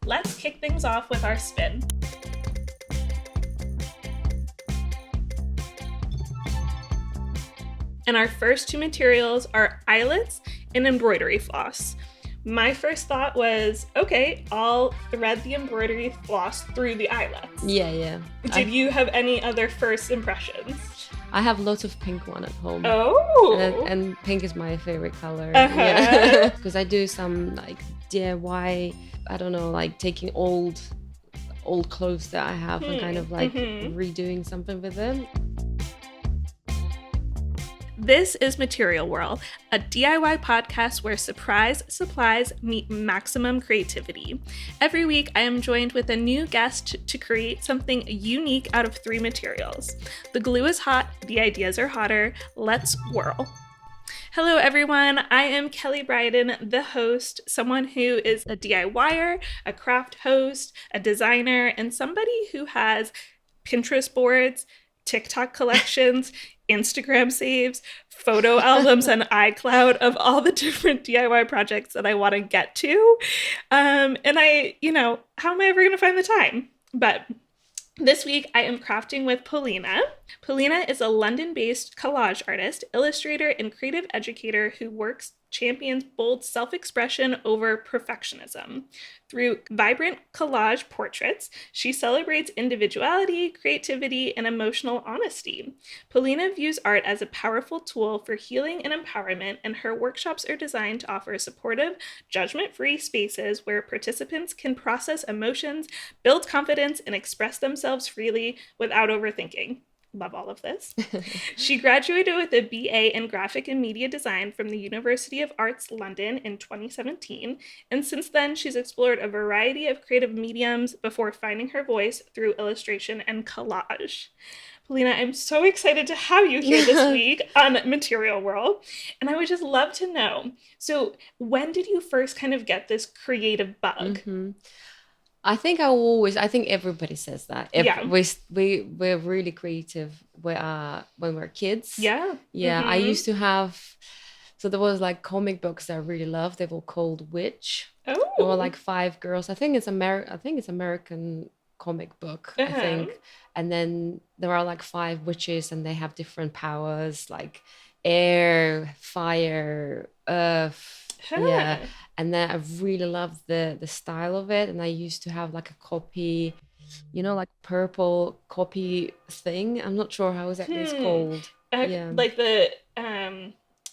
Let's kick things off with our spin. And our first two materials are eyelets and embroidery floss. My first thought was, okay, I'll thread the embroidery floss through the eyelets. Yeah. Did you have any other first impressions? I have lots of pink one at home. Oh! And pink is my favorite color. Uh-huh. Yeah. Because I do some like DIY, I don't know, like taking old clothes that I have and kind of like redoing something with them. This is Material Whirl, a DIY podcast where surprise supplies meet maximum creativity. Every week, I am joined with a new guest to create something unique out of 3 materials. The glue is hot, the ideas are hotter. Let's whirl. Hello, everyone. I am Kelly Bryden, the host, someone who is a DIYer, a craft host, a designer, and somebody who has Pinterest boards, TikTok collections, Instagram saves, photo albums, and iCloud of all the different DIY projects that I want to get to. And how am I ever going to find the time? But this week, I am crafting with Polina. Polina is a London-based collage artist, illustrator, and creative educator who champions bold self-expression over perfectionism. Through vibrant collage portraits, she celebrates individuality, creativity, and emotional honesty. Polina views art as a powerful tool for healing and empowerment, and her workshops are designed to offer supportive, judgment-free spaces where participants can process emotions, build confidence, and express themselves freely without overthinking. Love all of this. She graduated with a BA in Graphic and Media Design from the University of Arts London in 2017, and since then she's explored a variety of creative mediums before finding her voice through illustration and collage. Polina, I'm so excited to have you here this week on Material Whirl, and I would just love to know, so when did you first kind of get this creative bug? I think everybody says that. We're really creative when we're kids. Yeah. I used to have, so there was like comic books that I really loved. They were called Witch. Oh. There were like 5 girls. I think it's American comic book, I think. And then there are like 5 witches and they have different powers like air, fire, earth. Yeah. And then I really loved the style of it. And I used to have like a copy, like purple copy thing. I'm not sure how exactly it's called. Like the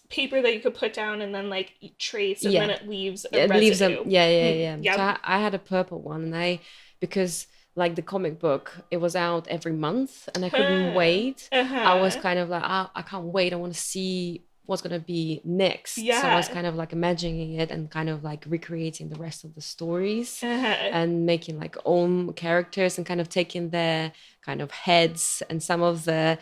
paper that you could put down and then like trace and then it leaves a residue. Yep. So I had a purple one and because like the comic book, it was out every month and I couldn't wait. I was kind of like, I can't wait. I want to see what's going to be next. So I was kind of like imagining it and kind of like recreating the rest of the stories and making like own characters and kind of taking their kind of heads and some of their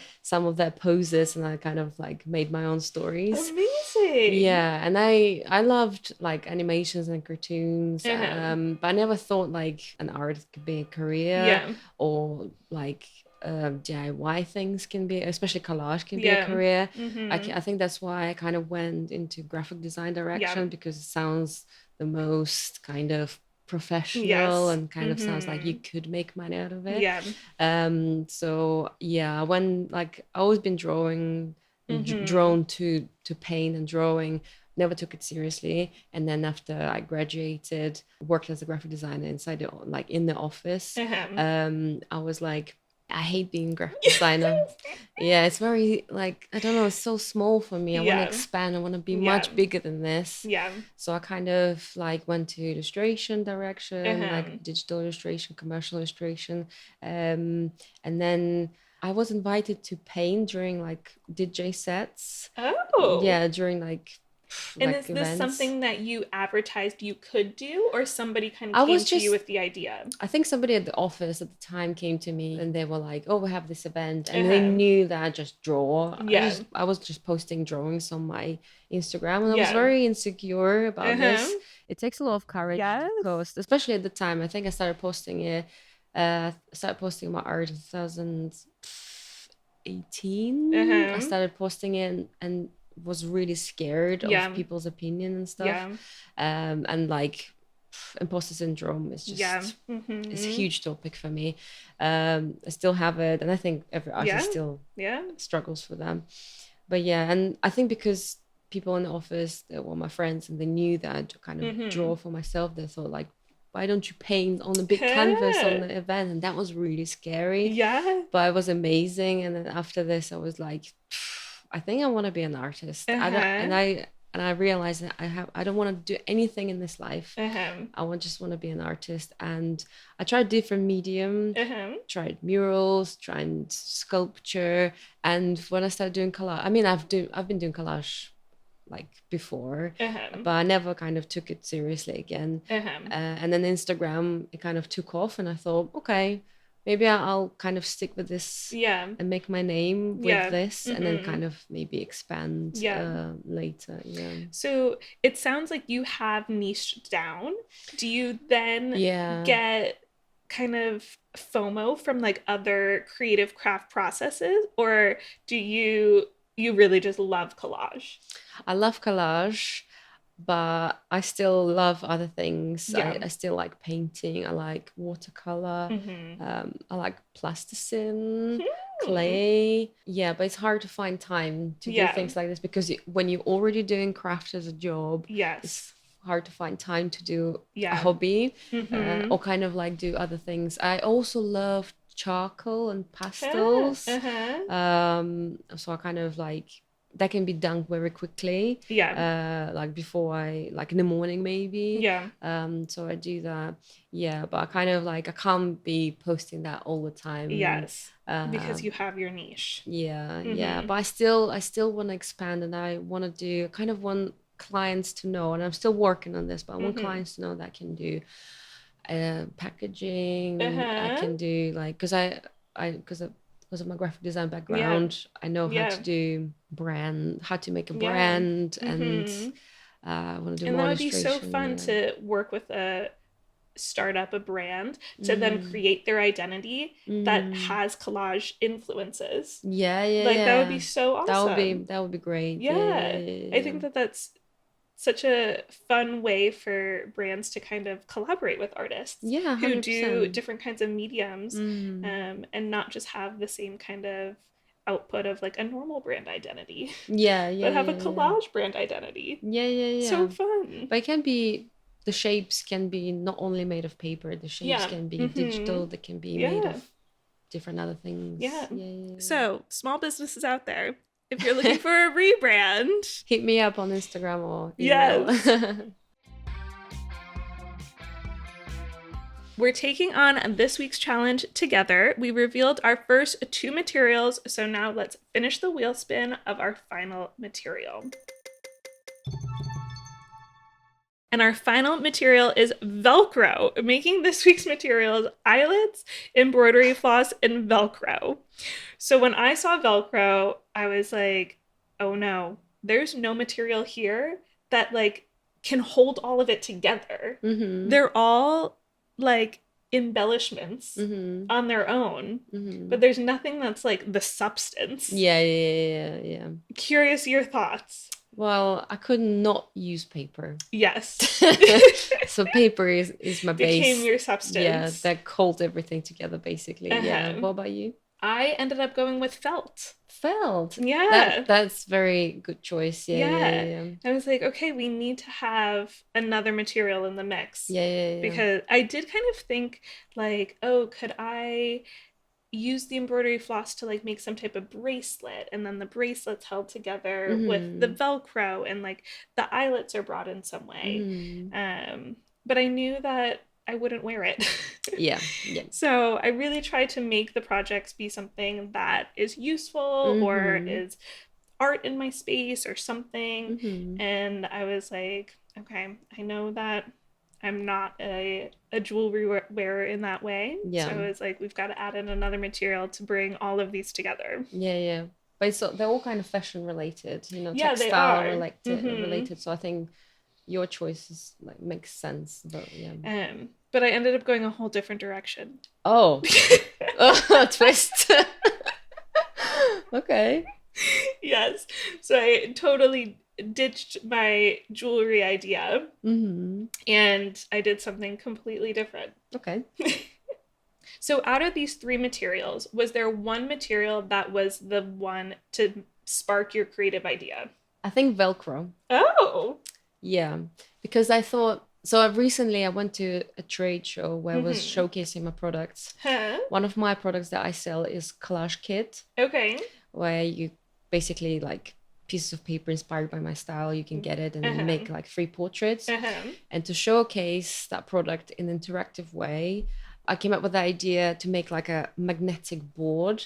poses, and I kind of like made my own stories. Amazing. Yeah, and I loved like animations and cartoons, but I never thought like an art could be a career or like DIY things can be, especially collage can be a career. I think that's why I kind of went into graphic design direction because it sounds the most kind of professional and kind of sounds like you could make money out of it. When like I always been drawn to paint and drawing, never took it seriously, and then after I graduated, worked as a graphic designer in the office. I was like, I hate being a graphic designer. It's very like, I don't know, it's so small for me. I want to expand. I want to be much bigger than this. So I kind of like went to illustration direction, like digital illustration, commercial illustration. And then I was invited to paint during like DJ sets. Oh. Yeah, during like and is events. This something that you advertised you could do, or somebody kind of came to you with the idea? I think somebody at the office at the time came to me and they were like, oh, we have this event. And they knew that I just draw. I was just posting drawings on my Instagram, and I was very insecure about this. It takes a lot of courage to post, especially at the time. I think I started posting my art in 2018. I started posting it and was really scared of people's opinion and stuff. And like imposter syndrome is just it's a Mm-hmm. huge topic for me. I still have it, and I think every artist still struggles with them. But yeah, and I think because people in the office, they were my friends, and they knew that I'd kind of draw for myself, they thought like, why don't you paint on a big canvas on the event? And that was really scary. Yeah. But it was amazing. And then after this, I was like, I think I want to be an artist. I realized that I don't want to do anything in this life. I just want to be an artist. And I tried different medium, tried murals, tried sculpture. And when I started doing collage, I mean, I've been doing collage like before, but I never kind of took it seriously again. And then Instagram, it kind of took off, and I thought, okay, maybe I'll kind of stick with this and make my name with this, and then kind of maybe expand later. So it sounds like you have niched down. Do you then get kind of FOMO from like other creative craft processes, or do you really just love collage? I love collage, but I still love other things. I still like painting. I like watercolor. I like plasticine, clay. Yeah, but it's hard to find time to do things like this, because when you're already doing craft as a job, it's hard to find time to do a hobby or kind of like do other things. I also love charcoal and pastels. So I kind of like, that can be done very quickly. Like before like in the morning maybe. So I do that. But I kind of like, I can't be posting that all the time. Because you have your niche. But I still want to expand, and I want to do, kind of want clients to know, and I'm still working on this, but I want clients to know that I can do packaging. I can do like, because of my graphic design background, I know how to do how to make a brand, and I want to do more illustration. And that would be so fun to work with start up a brand to then create their identity that has collage influences. That would be so awesome. That would be great. I think that's such a fun way for brands to kind of collaborate with artists who do different kinds of mediums, and not just have the same kind of output of like a normal brand identity. But have a collage brand identity. So fun. But it can be, the shapes can be not only made of paper, the shapes can be digital, they can be made of different other things. So small businesses out there, if you're looking for a rebrand, hit me up on Instagram or email. We're taking on this week's challenge together. We revealed our first 2 materials, so now let's finish the wheel spin of our final material. And our final material is Velcro. Making this week's materials eyelets, embroidery floss, and Velcro. So when I saw Velcro, I was like, oh no, there's no material here that like can hold all of it together. They're all like embellishments on their own, but there's nothing that's like the substance. Curious your thoughts. Well, I could not use paper. Yes. So paper is my base. Became your substance. That holds everything together, basically. What about you? I ended up going with felt. Felt? Yeah. That's very good choice. I was like, okay, we need to have another material in the mix. Because I did kind of think like, oh, could I use the embroidery floss to like make some type of bracelet, and then the bracelet's held together with the Velcro, and like the eyelets are brought in some way. But I knew that I wouldn't wear it. So I really tried to make the projects be something that is useful or is art in my space or something. And I was like, okay, I know that I'm not a jewelry wearer in that way. So I was like, we've got to add in another material to bring all of these together. But they're all kind of fashion related, textile related. So I think your choices like makes sense. But I ended up going a whole different direction. Oh, twist. Okay. Yes. So I totally ditched my jewelry idea and I did something completely different. Okay. So out of these three materials, was there one material that was the one to spark your creative idea? I think Velcro. Oh. Yeah, because I thought, so recently I went to a trade show where I was showcasing my products. Huh? One of my products that I sell is collage kit, Okay. where you basically like pieces of paper inspired by my style, you can get it and then make like 3 portraits. And to showcase that product in an interactive way, I came up with the idea to make like a magnetic board.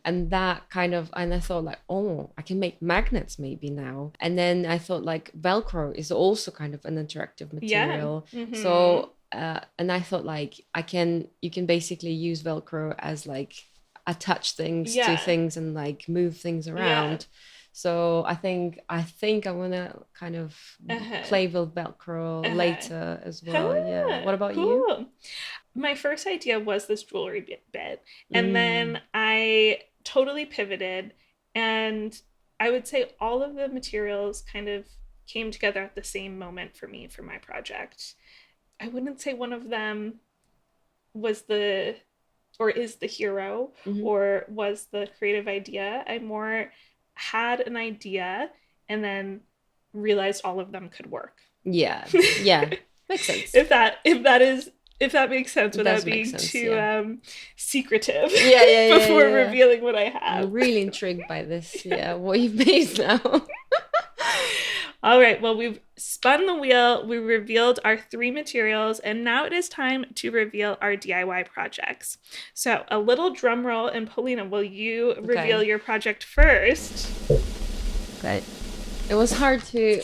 And that kind of, and I thought like, oh, I can make magnets maybe now. And then I thought like Velcro is also kind of an interactive material. So, and I thought like you can basically use Velcro as like attach things to things and like move things around. So I think I want to kind of play with Velcro later as well. Yeah. What about you? My first idea was this jewelry bit. And then I totally pivoted. And I would say all of the materials kind of came together at the same moment for me for my project. I wouldn't say one of them was or is the hero or was the creative idea. I more had an idea and then realized all of them could work. Yeah. Makes sense. If that makes sense without being too secretive before revealing what I have. I'm really intrigued by this. Yeah, what you've made now. All right, well, we've spun the wheel, we revealed our 3 materials, and now it is time to reveal our DIY projects. So a little drum roll, and Polina, will you reveal your project first? Okay. It was hard to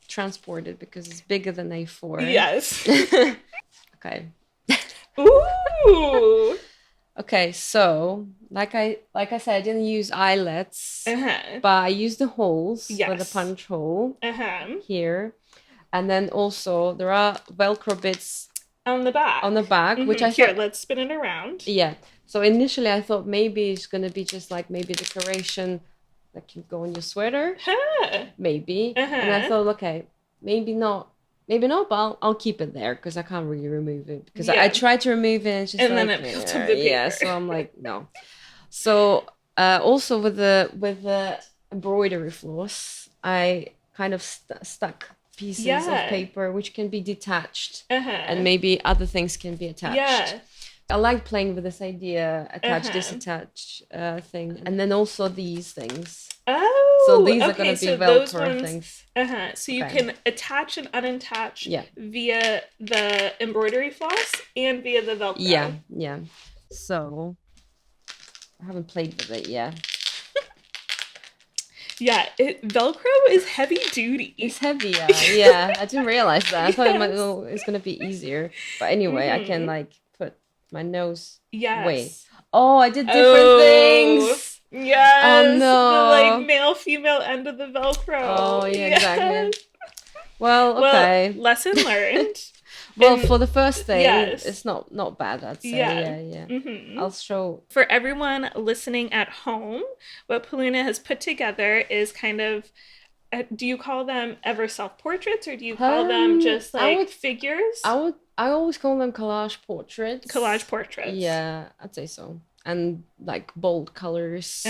transport it because it's bigger than A4. Yes. Okay. Ooh. Okay, so like I said, I didn't use eyelets, but I used the holes for the punch hole here, and then also there are Velcro bits on the back. Which I thought, let's spin it around. Yeah. So initially I thought maybe it's gonna be just like maybe decoration that can go on your sweater, maybe, and I thought, okay, maybe not, but I'll keep it there because I can't really remove it because I tried to remove it and it's just and like, then it built up the paper. So I'm like, no. So also with the embroidery floss, I kind of stuck pieces of paper which can be detached and maybe other things can be attached. I like playing with this idea, attach, disattach thing, and then also these things. Oh, so these are going to be Velcro things. So you can attach and unattach via the embroidery floss and via the Velcro. Yeah. So I haven't played with it yet. Velcro is heavy duty. It's heavy, yeah. I didn't realize that. I thought it's going to be easier. But anyway, I can like put my nose away. Oh, I did different things. Yes. Oh no. The like male female end of the Velcro. Oh yeah, exactly. Well, okay. Lesson learned. Well, for the first thing, it's not bad, I'd say. Yeah. I'll show. For everyone listening at home, what Polina has put together is kind of, do you call them ever self-portraits or do you call them just like figures? I always call them collage portraits. Collage portraits. Yeah, I'd say so. And like bold colors,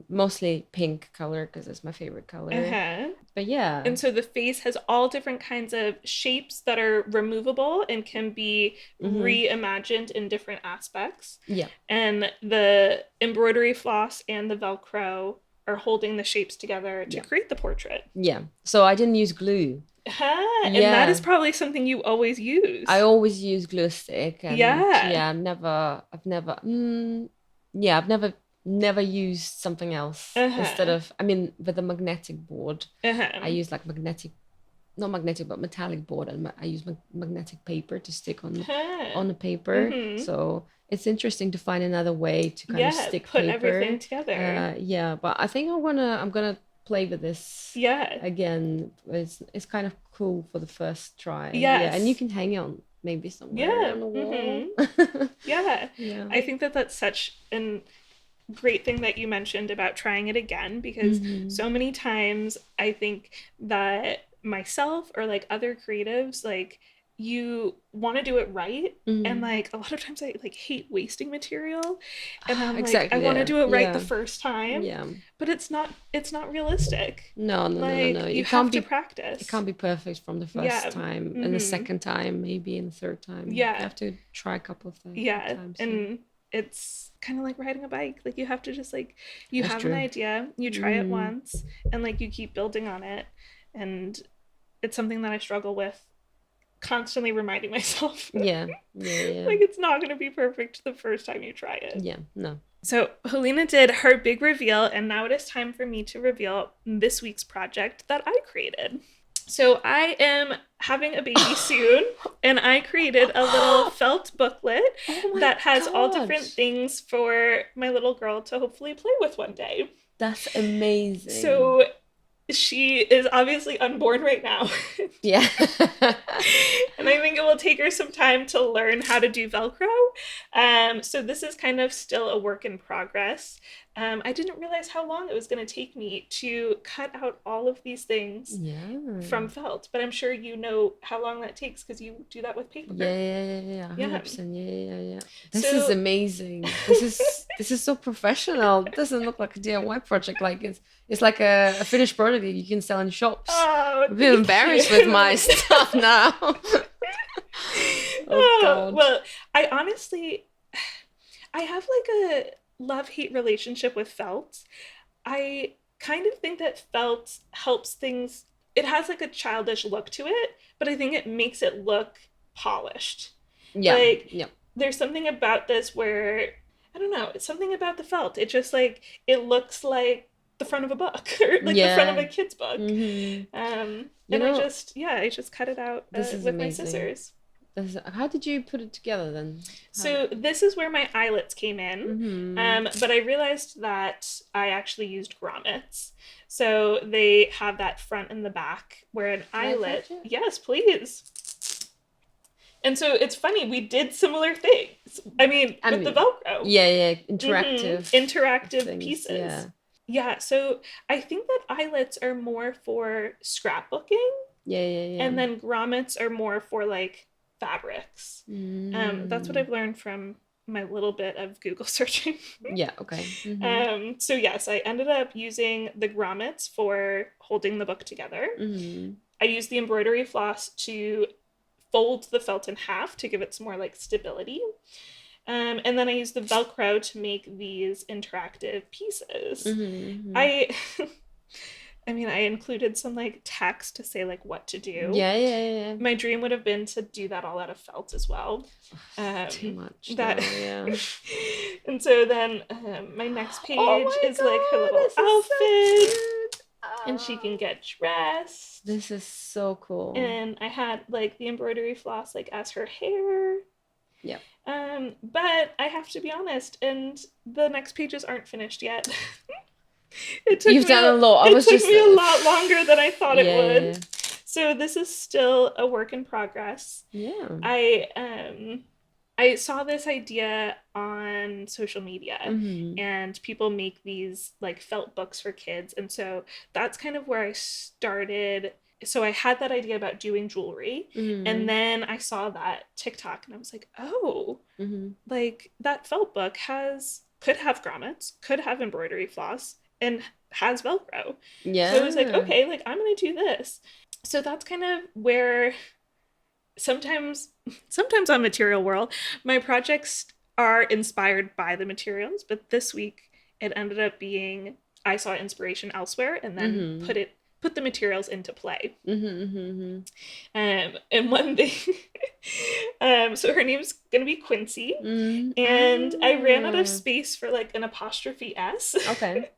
mostly pink color because it's my favorite color. But yeah. And so the face has all different kinds of shapes that are removable and can be reimagined in different aspects. Yeah. And the embroidery floss and the Velcro are holding the shapes together to create the portrait. Yeah. So I didn't use glue. And that is probably something you always use. I always use glue stick. And I've never used something else instead of, with the magnetic board, I use like not magnetic, but metallic board, and I use magnetic paper to stick on the paper. So it's interesting to find another way to kind of stick put paper. everything together. But I think I'm gonna play with this again. It's kind of cool for the first try. And you can hang it on maybe somewhere on the wall. I think that's such an great thing that you mentioned about trying it again, because so many times I think that myself or like other creatives, like you want to do it right, and like a lot of times I like hate wasting material, and I'm like I Exactly. want to Yeah. do it right the Yeah. first time, Yeah. but it's not realistic. No, no, no, no, Like no. you You have can't to be. It practice. can't be perfect from the Yeah. first time, and the second time, maybe, and the third time. You Yeah. have to try a couple of Yeah. times. Yeah. And it's kind of like riding a bike. Like you have to just like you That's have an true. idea, you try it once, and like you keep building on it. And it's something that I struggle with, constantly reminding myself. Yeah. Yeah. Yeah. Like it's not going to be perfect the first time you try it. Yeah. No. So Helena did her big reveal, and now it is time for me to reveal this week's project that I created. So I am having a baby soon, and I created a little felt booklet that has all different things for my little girl to hopefully play with one day. That's amazing. So she is obviously unborn right now. Yeah. And I think it will take her some time to learn how to do Velcro. So this is kind of still a work in progress. I didn't realize how long it was going to take me to cut out all of these things from felt, but I'm sure you know how long that takes because you do that with paper. Yeah. 100%. Yeah. This So, is amazing. This is so professional. It doesn't look like a DIY project. Like it's like a finished product that you can sell in shops. Oh, I'm a bit embarrassed with my stuff now. Oh God. Well, I honestly, I have like a love-hate relationship with felt. I kind of think that felt helps things. It has like a childish look to it, but I think it makes it look polished. Yeah. Like, yeah. There's something about this where I don't know. It's something about the felt. It just like it looks like the front of a book or like the front of a kid's book. And I just cut it out with my scissors. How did you put it together then? So this is where my eyelets came in, but I realized that I actually used grommets. So they have that front and the back where an eyelet. Yes, please. And so it's funny, we did similar things. I mean, with the Velcro. Yeah, interactive. Interactive things, pieces. Yeah, so I think that eyelets are more for scrapbooking. Yeah. And then grommets are more for like fabrics. That's what I've learned from my little bit of Google searching. Yeah, okay. So yes, I ended up using the grommets for holding the book together. I used the embroidery floss to fold the felt in half to give it some more like stability. And then I used the Velcro to make these interactive pieces. I mean, I included some like text to say like what to do. Yeah. My dream would have been to do that all out of felt as well. Too much. And so then my next page is like her little outfit. So and she can get dressed. This is so cool. And I had like the embroidery floss like as her hair. Yeah. But I have to be honest, and the next pages aren't finished yet. You've done a lot. It took me a lot longer than I thought it would. Yeah. So this is still a work in progress. Yeah. I saw this idea on social media, and people make these like felt books for kids, and so that's kind of where I started. So I had that idea about doing jewelry, and then I saw that TikTok, and I was like, oh, like that felt book could have grommets, could have embroidery floss, and has Velcro. Yeah. So I was like, okay, like I'm gonna do this. So that's kind of where sometimes on Material Whirl, my projects are inspired by the materials, but this week it ended up being I saw inspiration elsewhere and then put the materials into play. And one thing, so her name's gonna be Quincy, and I ran out of space for like an apostrophe S. Okay.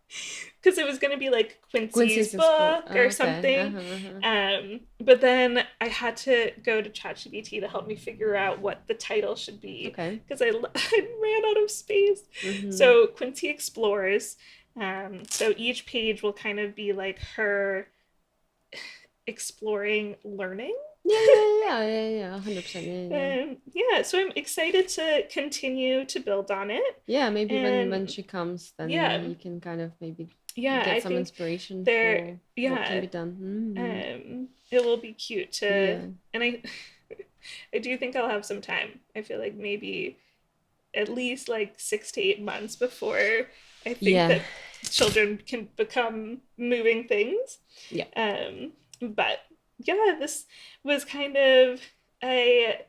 Because it was gonna be like Quincy's book or something. But then I had to go to ChatGPT to help me figure out what the title should be. Okay. Because I ran out of space. So Quincy explores. So each page will kind of be like her exploring learning. Yeah, 100%. Yeah, so I'm excited to continue to build on it. Yeah, maybe when And she comes, then yeah, you can kind of maybe yeah, I get some think inspiration there, for what can yeah, be done. it will be cute to, Yeah, and I, I do think I'll have some time. I feel like maybe at least like 6 to 8 months before I think yeah, that children can become moving things. yeah, But yeah, this was kind of a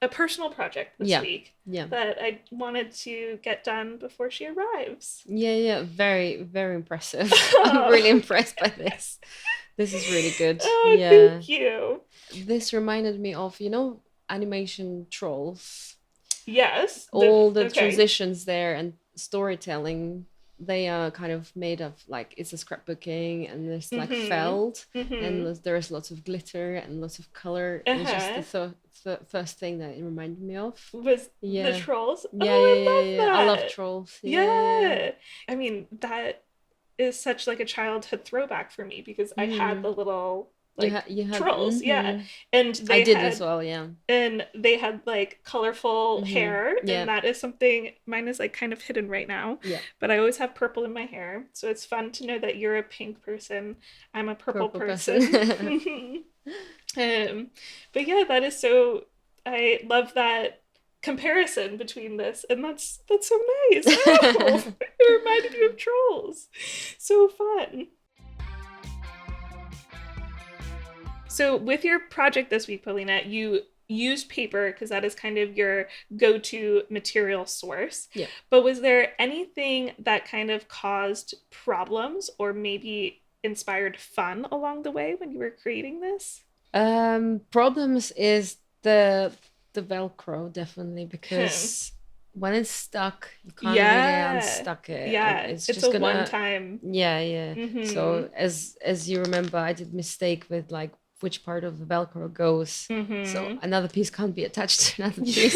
a personal project this yeah, week yeah. that I wanted to get done before she arrives. Yeah, very, very impressive. I'm really Oh, impressed by this. This is really good. oh, Yeah. thank you. This reminded me of, animation trolls. Yes, All the okay. transitions there and storytelling, they are kind of made of like it's a scrapbooking and there's like Mhm. felt and Mhm. there's lots of glitter and lots of color. It was just the Uh-huh. first thing that it reminded me of. Was the Yeah. trolls? Yeah, yeah, Oh, yeah, I yeah. love I love that. trolls. Yeah. Yeah. I mean, that is such like a childhood throwback for me because I had the Mm. little You like had you had trolls, yeah. mm-hmm. And I did as well, yeah. they had like colorful Mm-hmm. hair, and Yeah. that is something mine is like kind of hidden right now, Yeah. but I always have purple in my hair, so it's fun to know that you're a pink person, I'm a purple Purple person. person. um but yeah, that is so, I love that comparison between this, and that's so nice. Oh, it reminded you of trolls. So fun. So, with your project this week, Polina, you used paper because that is kind of your go to material source. Yeah. But was there anything that kind of caused problems or maybe inspired fun along the way when you were creating this? Problems is the Velcro definitely because when it's stuck, you can't really Yeah. unstuck it, and Yeah. it's It's a just one gonna, time. yeah. Mm-hmm. So as you remember, I did mistake with like which part of the Velcro goes, so Mm-hmm. another piece can't be attached to another piece,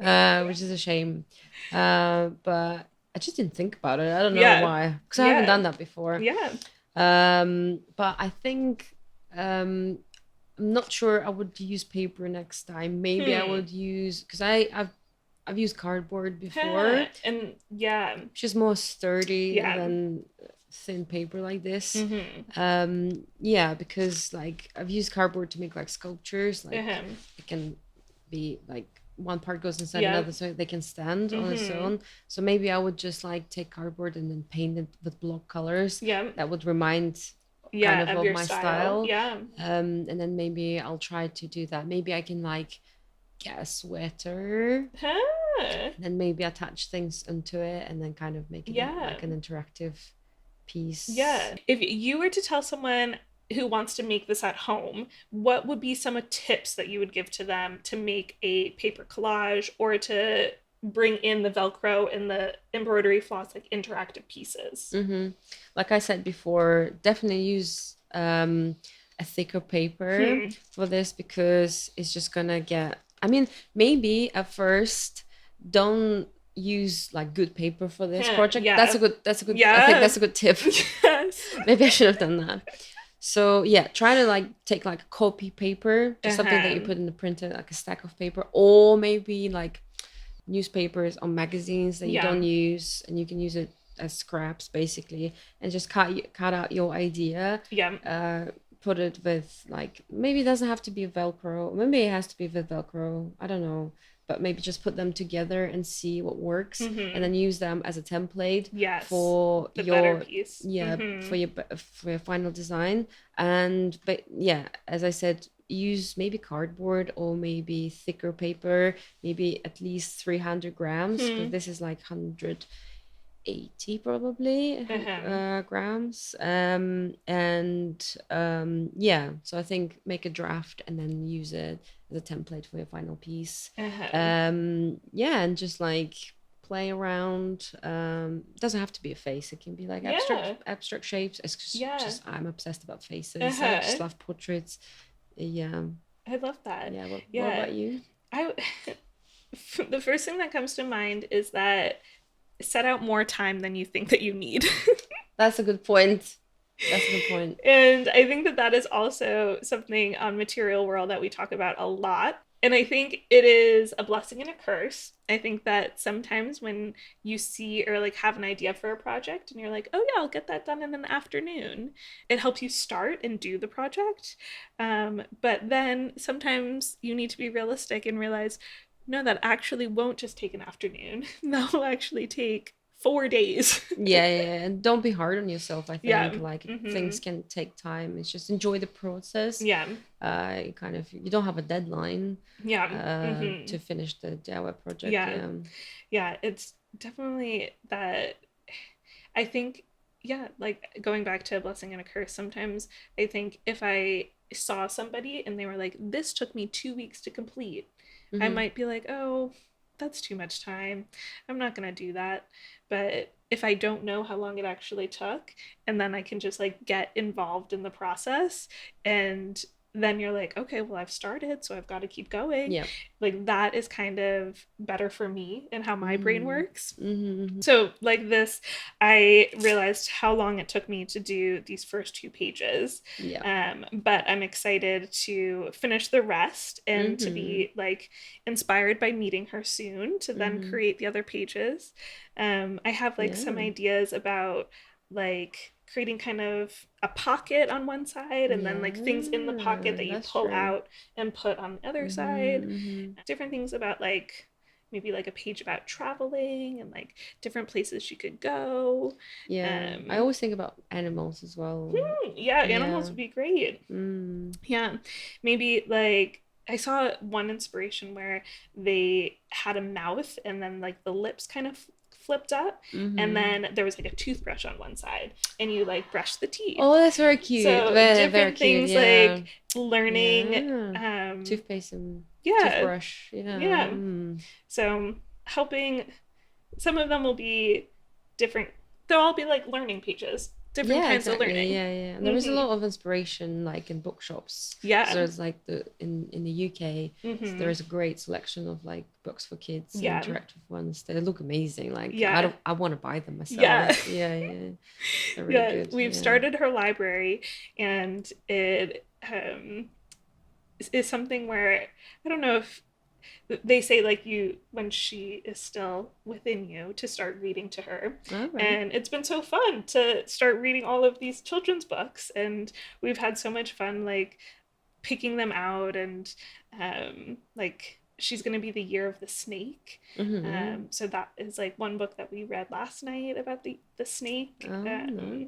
Yeah. which is a shame. But I just didn't think about it. I don't know Yeah. why, because I haven't Yeah. done that before. Yeah. But I think I'm not sure I would use paper next time. Maybe I Hmm. would use because I've used cardboard Huh. before, And yeah. which is more sturdy Yeah. than thin paper like this. Mm-hmm. Yeah, because like I've used cardboard to make like sculptures, like Uh-huh. it can be like one part goes inside Yeah. another so they can stand on its Mm-hmm. own. So maybe I would just like take cardboard and then paint it with block colors Yeah. that would remind kind Yeah, of of of your my style. style. Yeah. And then maybe I'll try to do that. Maybe I can like get a sweater, Huh. then maybe attach things into it and then kind of make it Yeah. like an interactive piece. Yeah. If you were to tell someone who wants to make this at home, what would be some tips that you would give to them to make a paper collage or to bring in the Velcro and the embroidery floss like interactive pieces? Mm-hmm. Like I said before, definitely use a thicker paper Hmm. for this because it's just gonna get. I mean, maybe at first don't use like good paper for this project. That's a Yeah. good. That's a good. I think Yeah. that's a good tip. Yes. Maybe I should have done that. So yeah, try to like take like a copy paper, just something that you Uh-huh. put in the printer, like a stack of paper, or maybe like newspapers or magazines that you Yeah. don't use, and you can use it as scraps basically, and just cut out your idea. Yeah. Put it with like maybe it doesn't have to be Velcro, maybe it has to be with Velcro. I don't know, but maybe just put them together and see what works, and Mm-hmm. then use them as a template Yes. for The better your piece. yeah Mm-hmm. for your final design. And but yeah, as I said, use maybe cardboard or maybe thicker paper, maybe at least 300 grams because Hmm. this is like 180 probably Uh-huh. grams. And yeah, so I think make a draft and then use it as a template for your final piece. Uh-huh. Yeah, and just like play around. Doesn't have to be a face, it can be like Yeah. abstract shapes. It's Yeah. just I'm obsessed about faces. I just Uh-huh. love portraits. Yeah. I love that. Yeah, what Yeah. about you? I the first thing that comes to mind is that set out more time than you think that you need. That's a good point. That's a good point. And I think that that is also something on Material Whirl that we talk about a lot. And I think it is a blessing and a curse. I think that sometimes when you see or like have an idea for a project and you're like, oh yeah, I'll get that done in an afternoon, it helps you start and do the project. But then sometimes you need to be realistic and realize, no, that actually won't just take an afternoon. That will actually take 4 days. Yeah, and don't be hard on yourself. I Yeah. think like things can take time. It's just enjoy the process. Yeah. Kind of you don't have a deadline. Yeah. To finish the DIY project. Yeah. Yeah, it's definitely that. I think, yeah, like going back to a blessing and a curse, sometimes I think if I saw somebody and they were like, this took me 2 weeks to complete, I might be like, oh, that's too much time. I'm not going to do that. But if I don't know how long it actually took, and then I can just like get involved in the process, and then you're like, okay, well, I've started, so I've got to keep going. Yeah. Like that is kind of better for me and how my brain works. Mm-hmm. So like this, I realized how long it took me to do these first 2 pages. Yeah. But I'm excited to finish the rest and to be like inspired by meeting her soon to then create the other pages. I have like some ideas about like creating kind of a pocket on one side and then like things in the pocket that you pull out and put on the other side. Different things about like maybe like a page about traveling and like different places you could go. I always think about animals as well. Yeah, animals would be great. Yeah, maybe like I saw one inspiration where they had a mouth and then like the lips kind of flipped up and then there was like a toothbrush on one side and you like brush the teeth. Oh, that's very cute. So very different cute. things like learning toothpaste and yeah, toothbrush. Yeah. So helping, some of them will be different, they'll all be like learning pages, different kinds of learning. Yeah. There is a lot of inspiration like in bookshops. Yeah. So it's like in the UK, so there is a great selection of like books for kids, interactive ones. They look amazing. Like I want to buy them myself. Yeah. They're really good. We've started her library, and it is something where I don't know if they say like you when she is still within you to start reading to her. And it's been so fun to start reading all of these children's books, and we've had so much fun like picking them out, and like she's going to be the year of the snake. So that is like one book that we read last night about the snake. Nice.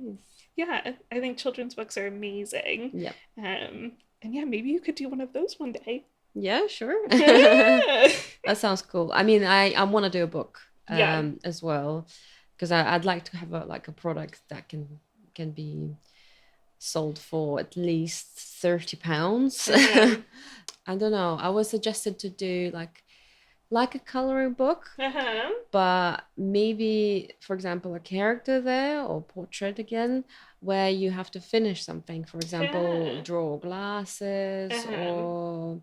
Yeah, I think children's books are amazing. And yeah, maybe you could do one of those one day. Yeah, sure. That sounds cool. I mean, I want to do a book as well, because I'd like to have a product that can be sold for at least £30. I don't know. I was suggested to do like a coloring book, but maybe, for example, a character there or portrait again, where you have to finish something. For example, draw glasses or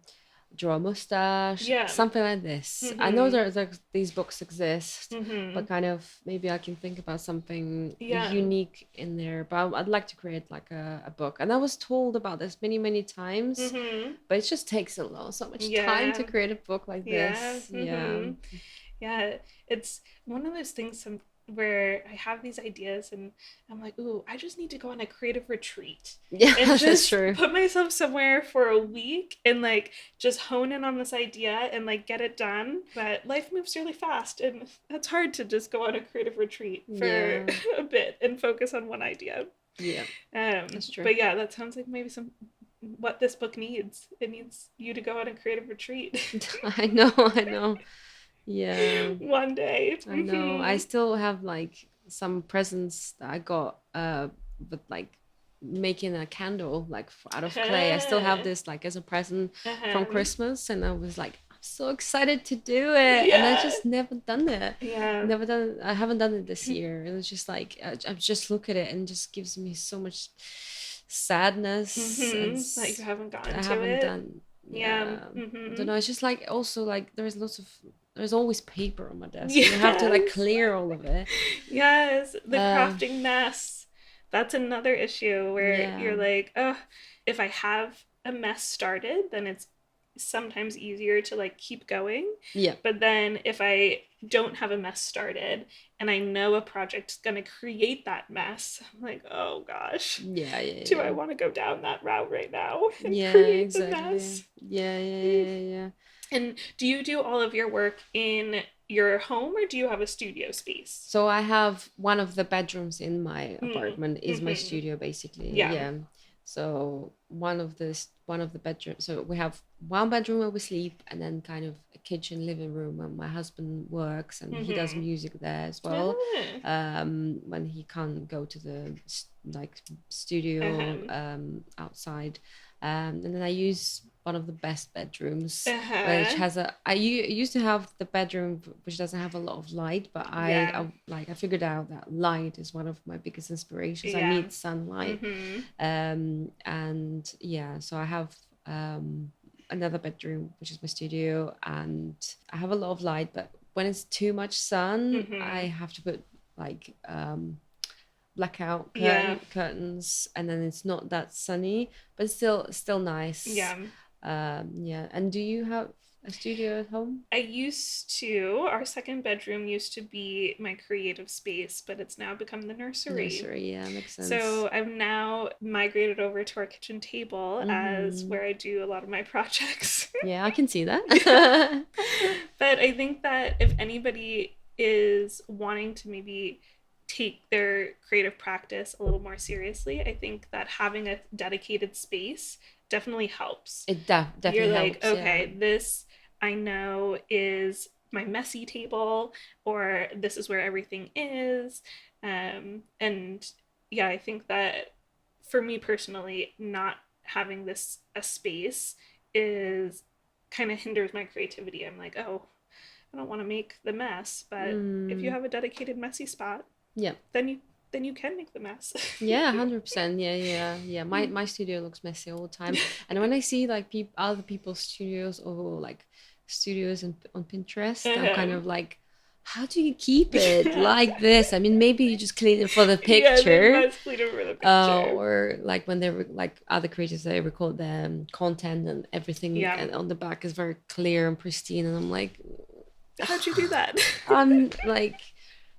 draw a mustache, something like this. I know there's these books exist, but kind of maybe I can think about something unique in there. But I'd like to create like a book. And I was told about this many times, but it just takes so much time to create a book like this. Yeah, it's one of those things where I have these ideas and I'm like, ooh, I just need to go on a creative retreat. Yeah, and just that's true. Put myself somewhere for a week and like just hone in on this idea and like get it done. But life moves really fast, and it's hard to just go on a creative retreat for a bit and focus on one idea. Yeah, that's true. But yeah, that sounds like maybe what this book needs. It needs you to go on a creative retreat. I know. Yeah. One day. I know. I still have like some presents that I got but like making a candle like out of clay. I still have this like as a present from Christmas, and I was like, I'm so excited to do it. And I just never done it. I haven't done it this year. It was just like I just look at it and it just gives me so much sadness and that you haven't gotten to it. I haven't done. I don't know. It's just like also like there's always paper on my desk. You have to like clear all of it. Yes, the crafting mess. That's another issue where Yeah. you're like, oh, if I have a mess started, then it's sometimes easier to like keep going. Yeah. But then if I don't have a mess started and I know a project's gonna create that mess, I'm like, oh gosh, Yeah, yeah, do I yeah. want to go down that route right now and Yeah, create the exactly. mess? Yeah, yeah, yeah, yeah. And do you do all of your work in your home or do you have a studio space? So I have one of the bedrooms in my Mm. apartment is my Mm-hmm. studio basically. Yeah. Yeah. So one of the bedrooms. So we have one bedroom where we sleep, and then kind of a kitchen, living room where my husband works, and he does Mm-hmm. music there as well. When he can't go to the like studio Uh-huh. outside, and then I use one of the best bedrooms, which Uh-huh. has a used to have the bedroom which doesn't have a lot of light, but Yeah. I figured out that light is one of my biggest inspirations. I Yeah. need sunlight. Mm-hmm. And yeah, so I have another bedroom which is my studio, and I have a lot of light, but when it's too much sun I Mm-hmm. have to put like blackout Yeah. curtains, and then it's not that sunny, but it's still nice. Yeah. Yeah. And do you have a studio at home? I used to, our second bedroom used to be my creative space, but it's now become the nursery. Nursery, yeah, makes sense. So I've now migrated over to our kitchen table as Mm-hmm. where I do a lot of my projects. Yeah, I can see Yeah. that. But I think that if anybody is wanting to maybe take their creative practice a little more seriously, I think that having a dedicated space definitely helps. It You're definitely like, helps, yeah. okay, this I know is my messy table, or this is where everything is. And yeah, I think that for me personally, not having this a space is kind of hinders my creativity. I'm like, oh, I don't want to make the mess, but if you Mm, have a dedicated messy spot, yeah. then you can make the mess. Yeah, 100%. Yeah, yeah, yeah. My studio looks messy all the time. And when I see like other people's studios, or like studios on Pinterest, I'm kind Um, of like, how do you keep it like this? I mean, maybe you just clean it for the yeah, they picture. must clean over the picture. Or like when like other creators, they record their content and everything, Yeah. and on the back is very clear and pristine, and I'm like, How'd you do that? I'm like,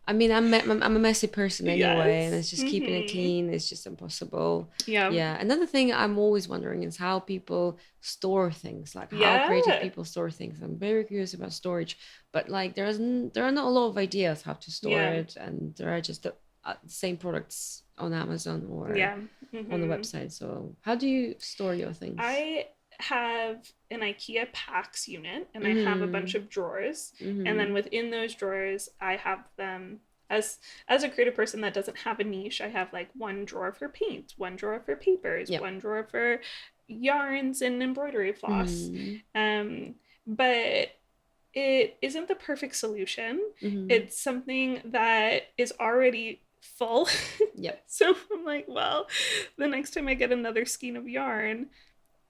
I mean, I'm a messy person anyway, and Yes. it's just keeping it clean. It's just impossible. Yeah. Yeah. Another thing I'm always wondering is how people store things, like how creative Yeah. people store things. I'm very curious about storage, but like there are not a lot of ideas how to store Yeah. it, and there are just the same products on Amazon or Yeah. on the website. So how do you store your things? I have an IKEA Pax unit and I have a bunch Mm-hmm. of drawers. And Mm-hmm. then within those drawers, I have them as a creative person that doesn't have a niche, I have like one drawer for paint, one drawer for papers, Yep. one drawer for yarns and embroidery floss. Mm-hmm. But it isn't the perfect solution. Mm-hmm. It's something that is already full. Yep. So I'm like, well, the next time I get another skein of yarn,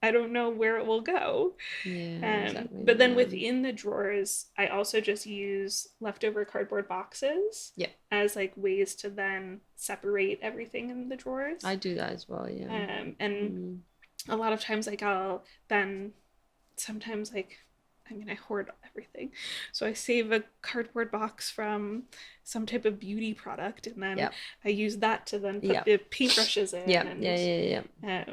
I don't know where it will go. Yeah, exactly. But then Yeah. within the drawers, I also just use leftover cardboard boxes Yep. as like ways to then separate everything in the drawers. I do that as well, yeah. And Mm. a lot of times, like I'll then sometimes like I mean, I hoard everything. So I save a cardboard box from some type of beauty product, and then Yep. I use that to then put Yep. the paintbrushes in, Yep. and Yeah, yeah, yeah.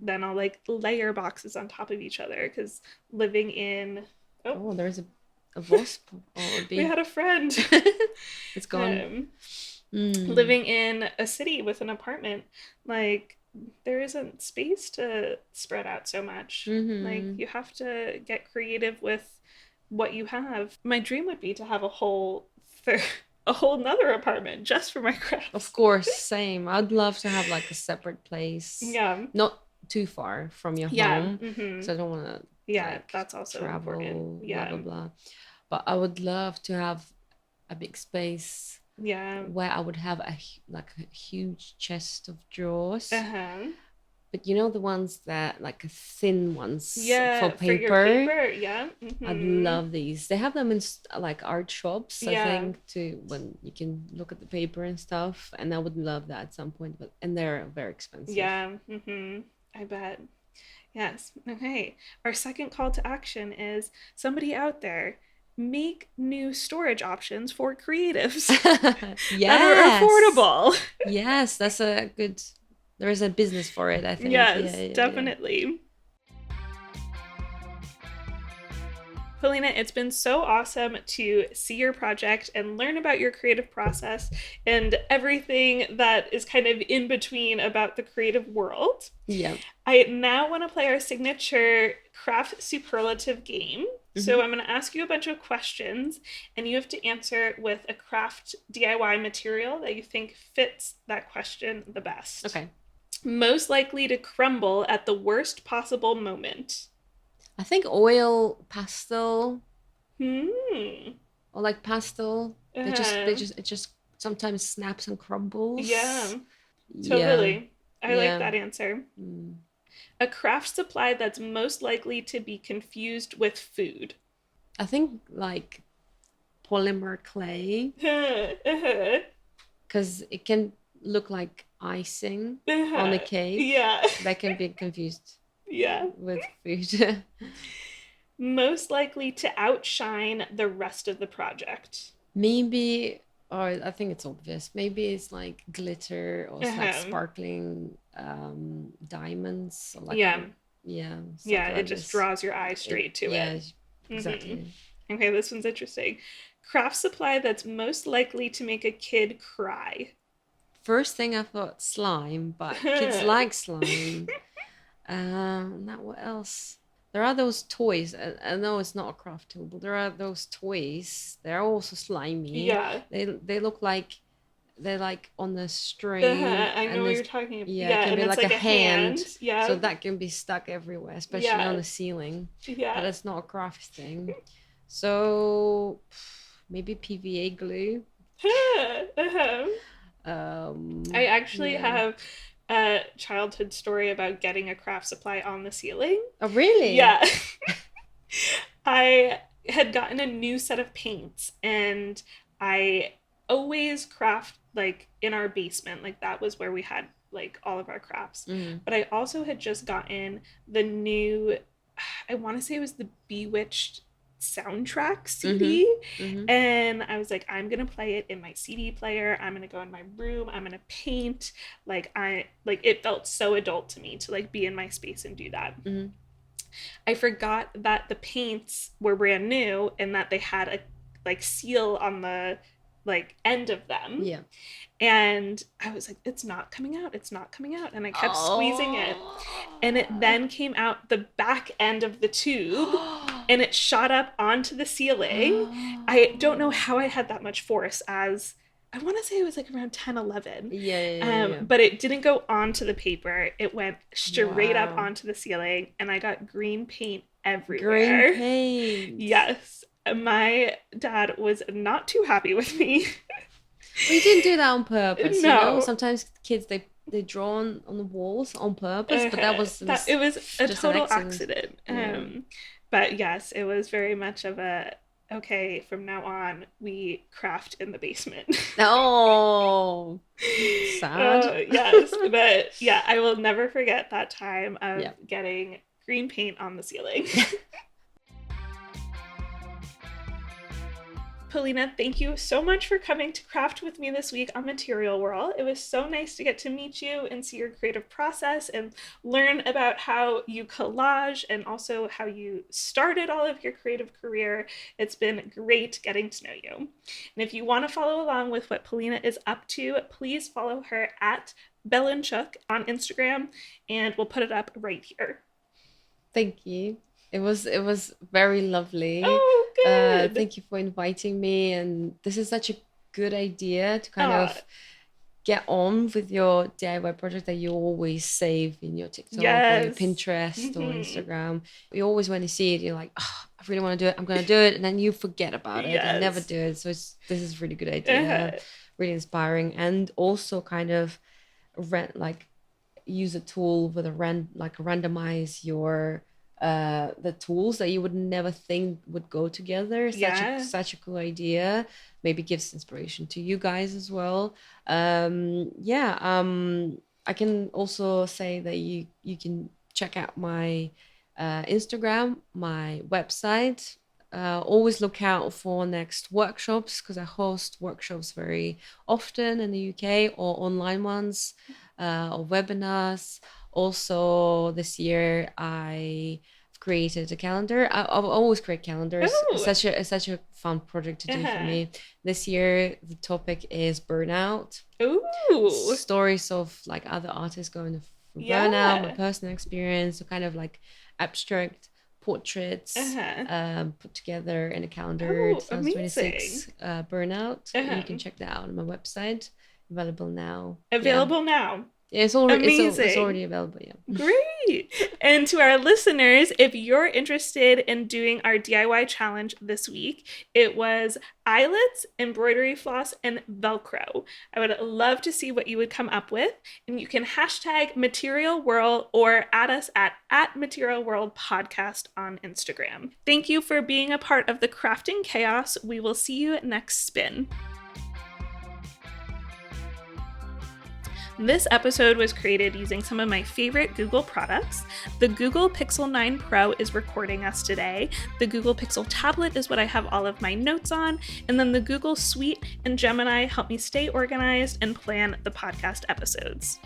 then I'll like layer boxes on top of each other because living in Oh, there's a wasp or a we bee. had a friend It's gone. living in a city with an apartment, like there isn't space to spread out so much. Like you have to get creative with what you have. My dream would be to have a whole nother apartment just for my crafts. Of course, same. I'd love to have like a separate place. Yeah. Not too far from your Yeah. home. Mm-hmm. So I don't want to Yeah, that's also travel, important. blah Yeah. blah blah. But I would love to have a big space Yeah. where I would have like a huge chest of drawers. Uh-huh. But you know the ones that like thin ones for Yeah, for your paper? paper. Yeah. I love these. They have them in like art shops, I Yeah. think, to when you can look at the paper and stuff. And I would love that at some point, but and they're very expensive. Yeah. I bet. Yes. Okay. Our second call to action is somebody out there, make new storage options for creatives that are Yes. affordable. Yes, that's a good. There is a business for it, I think. Yes, Yeah. definitely. Polina, it's been so awesome to see your project and learn about your creative process and everything that is kind of in between about the creative world. Yeah. I now want to play our signature craft superlative game. So I'm going to ask you a bunch of questions, and you have to answer with a craft DIY material that you think fits that question the best. Okay. Most likely to crumble at the worst possible moment. I think oil pastel or like pastel. It just sometimes snaps and crumbles. Yeah, Yeah. totally. I like Yeah. that answer. A craft supply that's most likely to be confused with food. I think like polymer clay, because it can look like icing on a cake. Yeah. That can be confused Yeah. with food. Most likely to outshine the rest of the project. Maybe, or I think it's obvious. Maybe it's like glitter or it's like sparkling diamonds. Or like Yeah. Yeah, it just draws your eye straight to it. Yeah, exactly. Okay, this one's interesting. Craft supply that's most likely to make a kid cry. First thing I thought slime, but kids like slime. Now what else? There are those toys. I know it's not a craft tool, but there are those toys. They're also slimy. Yeah. They look like they're like on the string. I know what you're talking about. Yeah, it can be and like it's a hand. Yeah. So that can be stuck everywhere, especially on the ceiling. Yeah. But it's not a craft thing. So maybe PVA glue. I actually have a childhood story about getting a craft supply on the ceiling. Oh, really? Yeah. I had gotten a new set of paints, and I always craft like in our basement. Like that was where we had like all of our crafts. But I also had just gotten the new, I want to say it was the Bewitched soundtrack CD. And I was like, I'm gonna play it in my CD player. I'm gonna go in my room. I'm gonna paint. It felt so adult to me to like be in my space and do that. I forgot that the paints were brand new and that they had a like seal on the like end of them. Yeah. And I was like, it's not coming out. It's not coming out. And I kept squeezing it. And it then came out the back end of the tube and it shot up onto the ceiling. I don't know how I had that much force as, I want to say it was like around 10, 11. Yeah. But it didn't go onto the paper. It went straight up onto the ceiling and I got green paint everywhere. Green paint. Yes. My dad was not too happy with me. We didn't do that on purpose. No. You know? Sometimes kids they draw on the walls on purpose, but it was a total accident. Yeah. But yes, it was very much of a okay, from now on we craft in the basement. Oh, sad. Yes, but yeah, I will never forget that time of getting green paint on the ceiling. Polina, thank you so much for coming to craft with me this week on Material Whirl. It was so nice to get to meet you and see your creative process and learn about how you collage and also how you started all of your creative career. It's been great getting to know you. And if you want to follow along with what Polina is up to, please follow her at Belenchuk on Instagram, and we'll put it up right here. Thank you. It was very lovely. Oh, good. Thank you for inviting me, and this is such a good idea to kind of get on with your DIY project that you always save in your TikTok or your Pinterest or Instagram. You always, when you see it, you're like, oh, I really want to do it. I'm going to do it. And then you forget about it and never do it. So this is a really good idea, really inspiring. And also kind of use a tool with randomize your the tools that you would never think would go together. Such a cool idea. Maybe gives inspiration to you guys as well. I can also say that you can check out my Instagram, my website. Always look out for next workshops, because I host workshops very often in the UK, or online ones, or webinars. Also, this year I created a calendar. I've always create calendars. It's such a fun project to do for me. This year the topic is burnout. Stories of like other artists going through burnout, my personal experience, so kind of like abstract portraits put together in a calendar. 2026 burnout. You can check that out on my website. Available now. Yeah, it's already available. Yeah. Great. And to our listeners, if you're interested in doing our DIY challenge this week, it was eyelets, embroidery floss, and Velcro. I would love to see what you would come up with. And you can hashtag Material Whirl or add us at Material Whirl Podcast on Instagram. Thank you for being a part of the crafting chaos. We will see you next spin. This episode was created using some of my favorite Google products. The Google Pixel 9 Pro is recording us today. The Google Pixel tablet is what I have all of my notes on. And then the Google Suite and Gemini help me stay organized and plan the podcast episodes.